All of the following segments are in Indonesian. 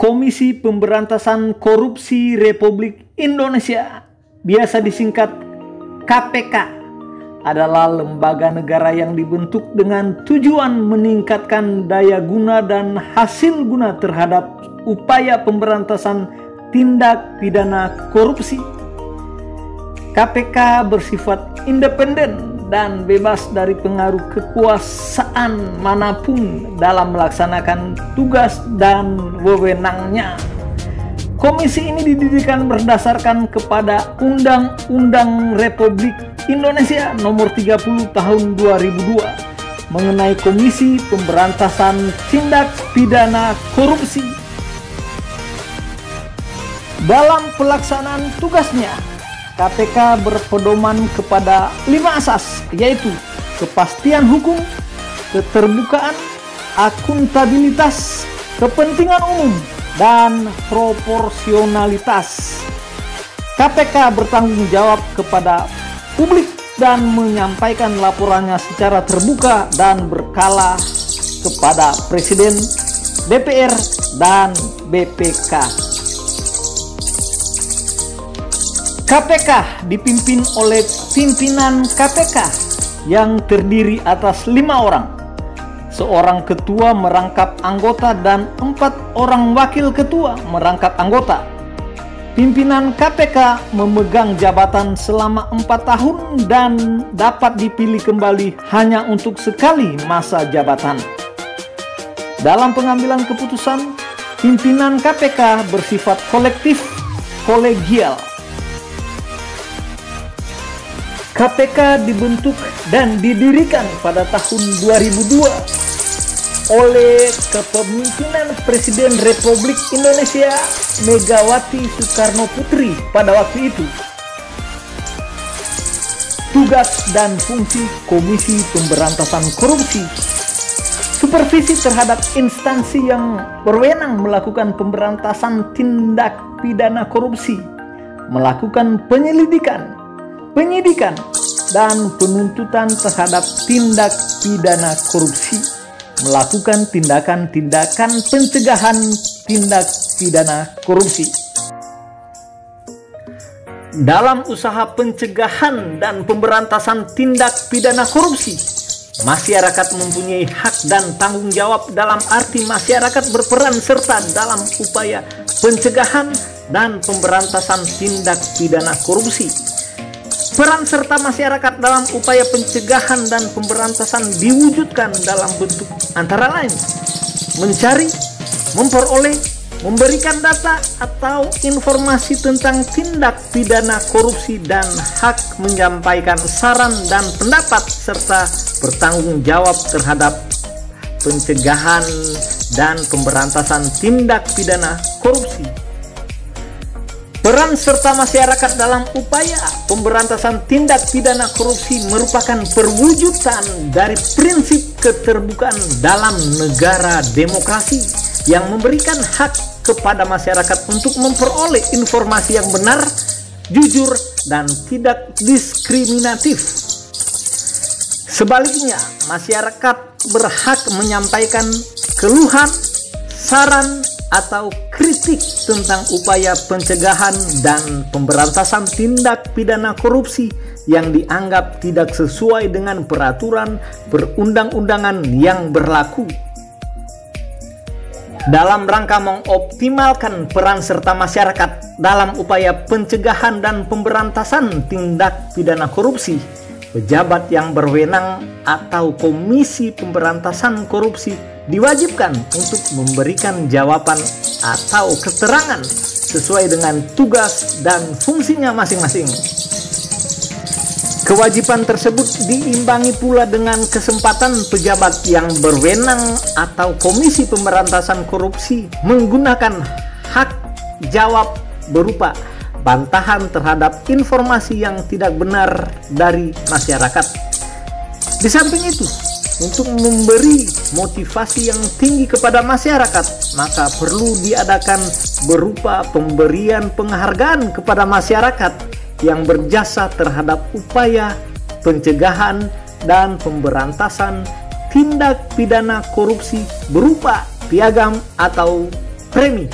Komisi Pemberantasan Korupsi Republik Indonesia, biasa disingkat KPK, adalah lembaga negara yang dibentuk dengan tujuan meningkatkan daya guna dan hasil guna terhadap upaya pemberantasan tindak pidana korupsi. KPK bersifat independen dan bebas dari pengaruh kekuasaan manapun dalam melaksanakan tugas dan wewenangnya. Komisi ini didirikan berdasarkan kepada Undang-Undang Republik Indonesia Nomor 30 Tahun 2002 mengenai Komisi Pemberantasan Tindak Pidana Korupsi. Dalam pelaksanaan tugasnya, KPK berpedoman kepada 5 asas, yaitu kepastian hukum, keterbukaan, akuntabilitas, kepentingan umum, dan proporsionalitas. KPK bertanggung jawab kepada publik dan menyampaikan laporannya secara terbuka dan berkala kepada Presiden, DPR, dan BPK. KPK dipimpin oleh pimpinan KPK yang terdiri atas 5 orang. Seorang ketua merangkap anggota dan 4 orang wakil ketua merangkap anggota. Pimpinan KPK memegang jabatan selama 4 tahun dan dapat dipilih kembali hanya untuk sekali masa jabatan. Dalam pengambilan keputusan, pimpinan KPK bersifat kolektif kolegial. KPK dibentuk dan didirikan pada tahun 2002 oleh kepemimpinan Presiden Republik Indonesia Megawati Soekarno Putri pada waktu itu. Tugas dan fungsi Komisi Pemberantasan Korupsi: supervisi terhadap instansi yang berwenang melakukan pemberantasan tindak pidana korupsi, melakukan penyelidikan, penyidikan, dan penuntutan terhadap tindak pidana korupsi, melakukan tindakan-tindakan pencegahan tindak pidana korupsi. Dalam usaha pencegahan dan pemberantasan tindak pidana korupsi, masyarakat mempunyai hak dan tanggung jawab dalam arti masyarakat berperan serta dalam upaya pencegahan dan pemberantasan tindak pidana korupsi. Peran serta masyarakat dalam upaya pencegahan dan pemberantasan diwujudkan dalam bentuk antara lain mencari, memperoleh, memberikan data atau informasi tentang tindak pidana korupsi dan hak menyampaikan saran dan pendapat serta bertanggung jawab terhadap pencegahan dan pemberantasan tindak pidana korupsi. Peran serta masyarakat dalam upaya pemberantasan tindak pidana korupsi merupakan perwujudan dari prinsip keterbukaan dalam negara demokrasi yang memberikan hak kepada masyarakat untuk memperoleh informasi yang benar, jujur, dan tidak diskriminatif. Sebaliknya, masyarakat berhak menyampaikan keluhan, saran, atau kritik tentang upaya pencegahan dan pemberantasan tindak pidana korupsi yang dianggap tidak sesuai dengan peraturan perundang-undangan yang berlaku. Dalam rangka mengoptimalkan peran serta masyarakat dalam upaya pencegahan dan pemberantasan tindak pidana korupsi, pejabat yang berwenang atau Komisi Pemberantasan Korupsi diwajibkan untuk memberikan jawaban atau keterangan sesuai dengan tugas dan fungsinya masing-masing. Kewajiban tersebut diimbangi pula dengan kesempatan pejabat yang berwenang atau Komisi Pemberantasan Korupsi menggunakan hak jawab berupa bantahan terhadap informasi yang tidak benar dari masyarakat. Di samping itu, untuk memberi motivasi yang tinggi kepada masyarakat, maka perlu diadakan berupa pemberian penghargaan kepada masyarakat yang berjasa terhadap upaya pencegahan dan pemberantasan tindak pidana korupsi berupa piagam atau premi.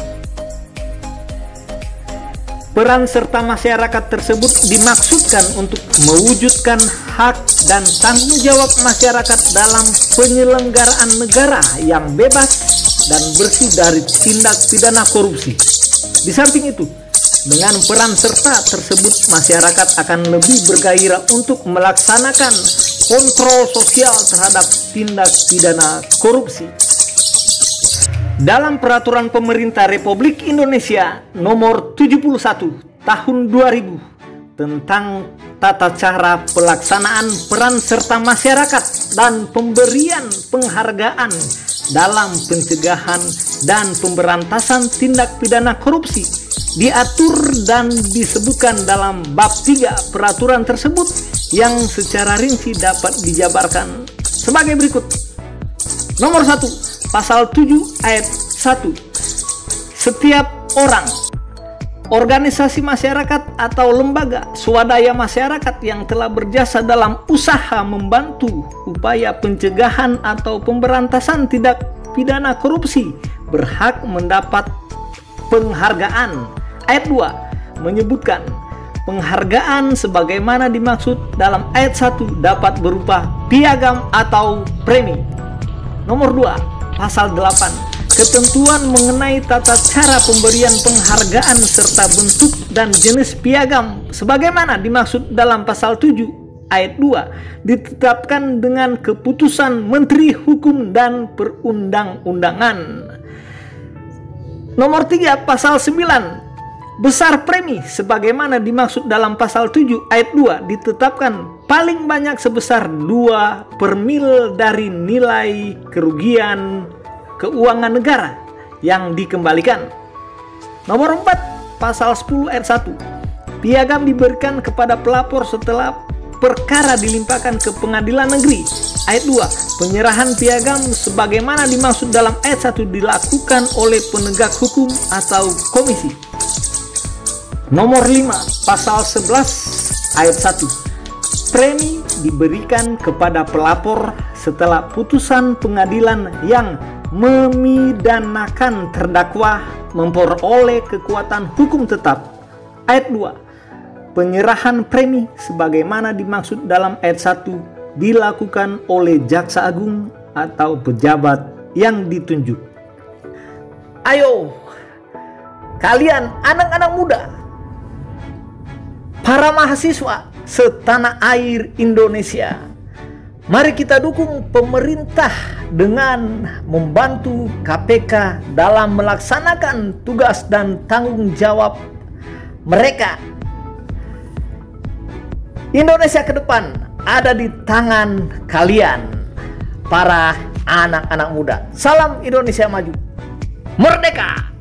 Peran serta masyarakat tersebut dimaksudkan untuk mewujudkan hak dan tanggung jawab masyarakat dalam penyelenggaraan negara yang bebas dan bersih dari tindak pidana korupsi. Di samping itu, dengan peran serta tersebut, masyarakat akan lebih bergairah untuk melaksanakan kontrol sosial terhadap tindak pidana korupsi. Dalam Peraturan Pemerintah Republik Indonesia Nomor 71 Tahun 2000 tentang tata cara pelaksanaan peran serta masyarakat dan pemberian penghargaan dalam pencegahan dan pemberantasan tindak pidana korupsi, diatur dan disebutkan dalam bab 3 peraturan tersebut yang secara rinci dapat dijabarkan sebagai berikut. Nomor 1, Pasal 7 ayat 1. Setiap orang, organisasi masyarakat atau lembaga swadaya masyarakat yang telah berjasa dalam usaha membantu upaya pencegahan atau pemberantasan tindak pidana korupsi berhak mendapat penghargaan. Ayat 2 menyebutkan penghargaan sebagaimana dimaksud dalam ayat 1 dapat berupa piagam atau premi. Nomor 2, Pasal 8. Ketentuan mengenai tata cara pemberian penghargaan serta bentuk dan jenis piagam sebagaimana dimaksud dalam Pasal 7 ayat 2 ditetapkan dengan keputusan Menteri Hukum dan Perundang-undangan. Nomor 3, Pasal 9. Besar premi sebagaimana dimaksud dalam Pasal 7 ayat 2 ditetapkan paling banyak sebesar 2/mil dari nilai kerugian keuangan negara yang dikembalikan. Nomor 4, Pasal 10 ayat 1. Piagam diberikan kepada pelapor setelah perkara dilimpahkan ke pengadilan negeri. Ayat 2. Penyerahan piagam sebagaimana dimaksud dalam ayat 1 dilakukan oleh penegak hukum atau komisi. Nomor 5, Pasal 11 ayat 1. Premi diberikan kepada pelapor setelah putusan pengadilan yang memidanakan terdakwa memperoleh kekuatan hukum tetap. Ayat 2. Penyerahan premi sebagaimana dimaksud dalam ayat 1 dilakukan oleh jaksa agung atau pejabat yang ditunjuk. Ayo, kalian anak-anak muda, para mahasiswa setanah air Indonesia, mari kita dukung pemerintah dengan membantu KPK dalam melaksanakan tugas dan tanggung jawab mereka. Indonesia ke depan ada di tangan kalian, para anak-anak muda. Salam Indonesia maju, merdeka!